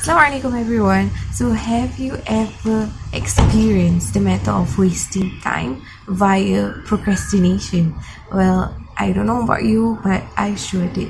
Assalamualaikum everyone. So have you ever experienced the matter of wasting time via procrastination? Well, I don't know about you, but I sure did.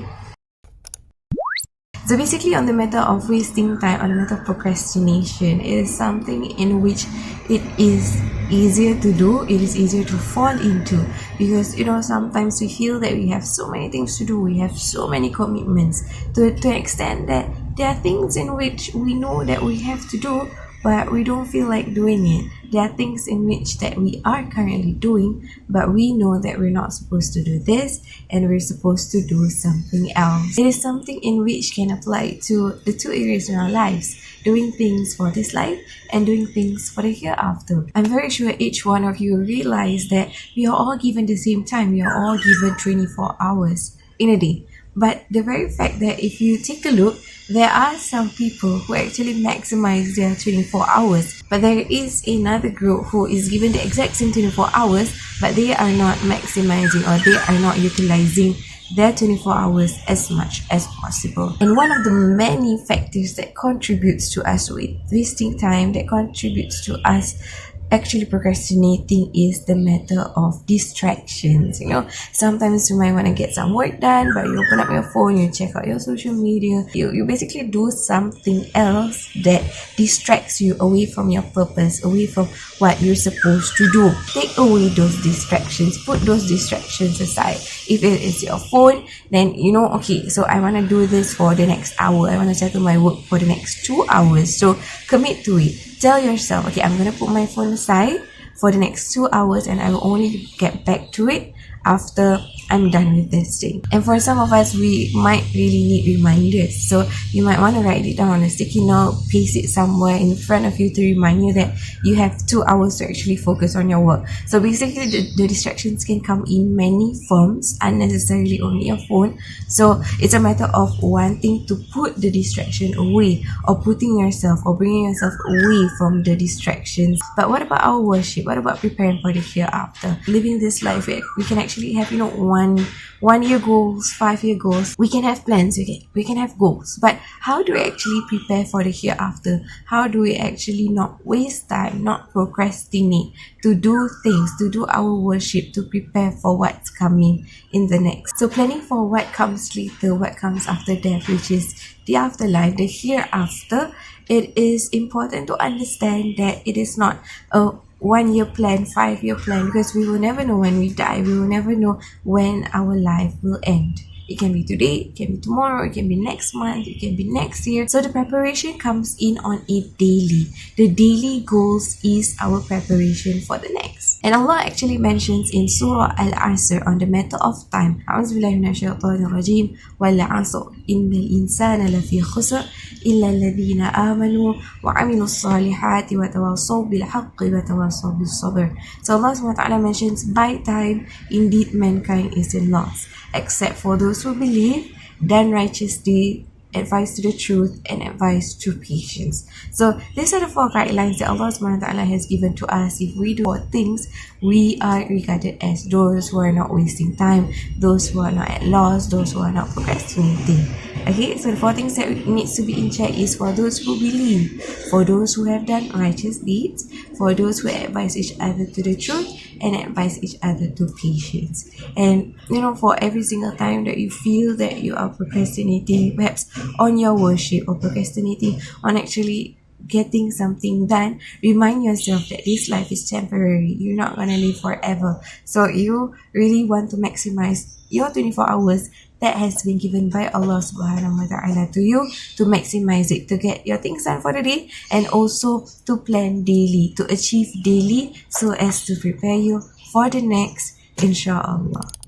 So basically on the matter of wasting time, on the matter of procrastination, it is something in which it is easier to do, it is easier to fall into, because sometimes we feel that we have so many things to do, we have so many commitments to an extent that there are things in which we know that we have to do, but we don't feel like doing it. There are things in which that we are currently doing, but we know that we're not supposed to do this and we're supposed to do something else. It is something in which can apply to the two areas in our lives, doing things for this life and doing things for the hereafter. I'm very sure each one of you realize that we are all given the same time. We are all given 24 hours in a day. But the very fact that if you take a look, there are some people who actually maximize their 24 hours, but there is another group who is given the exact same 24 hours, but they are not maximizing, or they are not utilizing their 24 hours as much as possible. And one of the many factors that contributes to us with wasting time, that contributes to us actually procrastinating, is the matter of distractions. Sometimes you might want to get some work done, but you open up your phone, you check out your social media, you basically do something else that distracts you away from your purpose, away from what you're supposed to do. Take away those distractions, put those distractions aside. If it is your phone, then okay, so I want to do this for the next hour, I want to settle my work for the next 2 hours, so commit to it. Tell yourself, okay, I'm going to put my phone aside for the next 2 hours and I will only get back to it after I'm done with this thing. And for some of us, we might really need reminders. So you might want to write it down on a sticky note, paste it somewhere in front of you to remind you that you have 2 hours to actually focus on your work. So basically, the distractions can come in many forms, unnecessarily only your phone. So it's a matter of wanting to put the distraction away, or putting yourself or bringing yourself away from the distractions. But what about our worship? What about preparing for the hereafter? Living this life, we can actually have, 1 year goals, 5 year goals. We can have plans, we can have goals. But how do we actually prepare for the hereafter? How do we actually not waste time, not procrastinate, to do things, to do our worship, to prepare for what's coming in the next? So planning for what comes later, what comes after death, which is the afterlife, the hereafter, it is important to understand that it is not a 1 year plan, 5 year plan, because we will never know when we die. We will never know when our life will end. It can be today, it can be tomorrow, it can be next month, it can be next year. So the preparation comes in on a daily. The daily goals is our preparation for the next. And Allah actually mentions in Surah Al-Asr on the matter of time, A'udzubillahi minasyaitanirrajim, wal 'asr innal insana lafi khusr illa alladhina amanu wa 'amilus salihati wa tawassaw bil haqqi wa tawassaw bis sabr. So Allah SWT mentions, by time indeed mankind is in loss, except for those who believe, done righteous deed, advice to the truth, and advice to patience. So these are the 4 guidelines that Allah SWT has given to us. If we do 4 things, we are regarded as those who are not wasting time, those who are not at loss, those who are not procrastinating. Okay, so the 4 things that needs to be in check is for those who believe, for those who have done righteous deeds, for those who advise each other to the truth, and advise each other to patience. And for every single time that you feel that you are procrastinating, perhaps on your worship, or procrastinating on actually getting something done, remind yourself that this life is temporary. You're not going to live forever. So you really want to maximize your 24 hours that has been given by Allah subhanahu wa ta'ala to you, to maximize it, to get your things done for the day, and also to plan daily, to achieve daily, so as to prepare you for the next, insyaAllah.